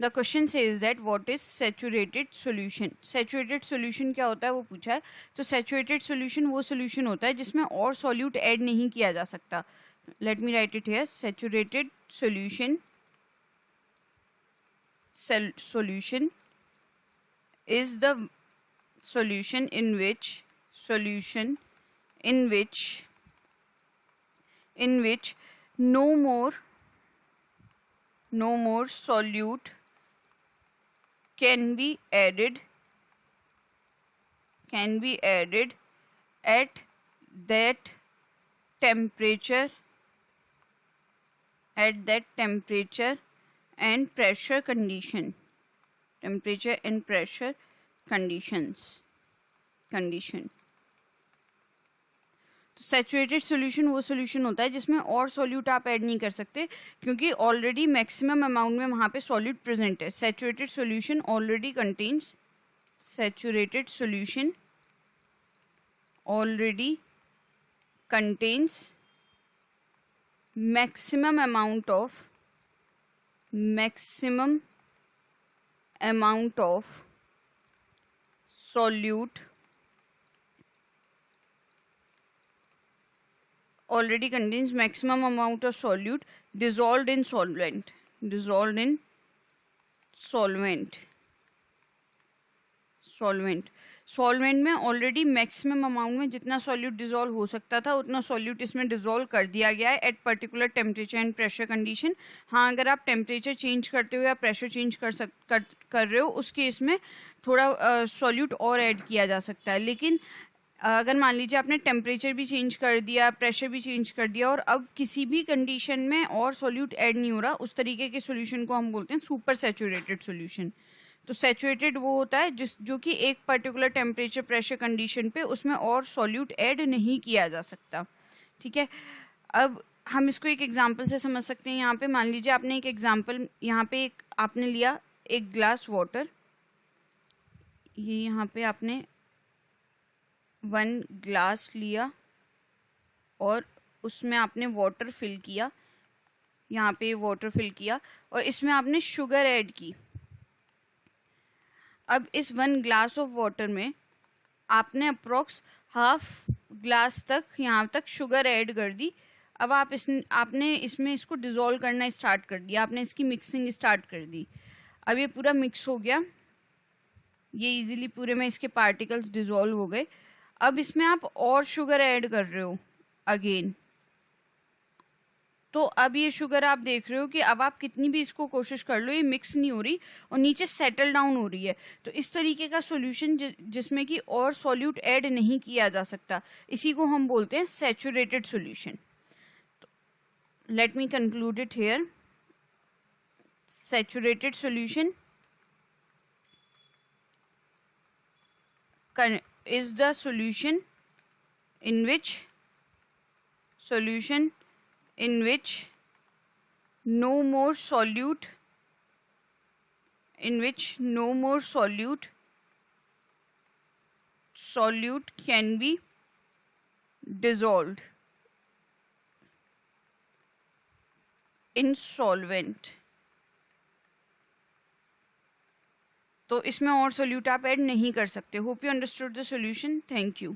The question says that what is saturated solution. Saturated solution क्या होता है वो पूछा है। तो सैचुरेटेड सॉल्यूशन वो सॉल्यूशन होता है जिसमें और सॉल्यूट ऐड नहीं किया जा सकता। Let me right it here. Saturated solution is the solution in which no more solute can be added at that temperature and pressure condition. Temperature and pressure condition. तो saturated solution वो solution होता है जिसमें और solute आप add नहीं कर सकते क्योंकि ऑलरेडी मैक्सिमम अमाउंट में वहाँ पे सॉल्यूट प्रेजेंट है। Saturated solution already contains maximum amount of solute dissolved in solvent। Solvent में ऑलरेडी मैक्सिमम अमाउंट में जितना सॉल्यूट डिजोल्व हो सकता था उतना सॉल्यूट इसमें डिजोल्व कर दिया गया है at particular temperature and pressure condition. हाँ, अगर आप टेम्परेचर चेंज करते हो या प्रेशर चेंज कर रहे हो उस केस में थोड़ा सॉल्यूट और ऐड किया जा सकता है। लेकिन अगर मान लीजिए आपने टेम्परेचर भी चेंज कर दिया, प्रेशर भी चेंज कर दिया और अब किसी भी कंडीशन में और सॉल्यूट ऐड नहीं हो रहा, उस तरीके के सॉल्यूशन को हम बोलते हैं सुपर सैचुरेटेड सॉल्यूशन। तो सैचुरेटेड वो होता है जो कि एक पर्टिकुलर टेम्परेचर प्रेशर कंडीशन पे उसमें और सॉल्यूट ऐड नहीं किया जा सकता। ठीक है, अब हम इसको एक एग्जांपल से समझ सकते हैं। यहाँ पे मान लीजिए आपने एक एग्जांपल, यहाँ पे आपने लिया एक ग्लास वाटर, ये यहाँ पे आपने 1 ग्लास लिया और उसमें आपने वाटर फिल किया, यहाँ पे वाटर फिल किया और इसमें आपने शुगर ऐड की। अब इस 1 ग्लास ऑफ वाटर में आपने अप्रोक्स हाफ ग्लास तक यहाँ तक शुगर ऐड कर दी। अब आपने इसमें इसको डिज़ोल्व करना स्टार्ट कर दिया, आपने इसकी मिक्सिंग स्टार्ट कर दी। अब ये पूरा मिक्स हो गया, ये इजीली पूरे में इसके पार्टिकल्स डिज़ोल्व हो गए। अब इसमें आप और शुगर ऐड कर रहे हो अगेन, तो अब ये शुगर आप देख रहे हो कि अब आप कितनी भी इसको कोशिश कर लो ये मिक्स नहीं हो रही और नीचे सेटल डाउन हो रही है। तो इस तरीके का सॉल्यूशन जिसमें कि और सॉल्यूट ऐड नहीं किया जा सकता, इसी को हम बोलते हैं saturated solution. Let me conclude it here. Saturated solution is the solution in which no more solute can be dissolved in solvent। तो इसमें और सोल्यूट आप ऐड नहीं कर सकते। Hope you understood the solution. Thank you.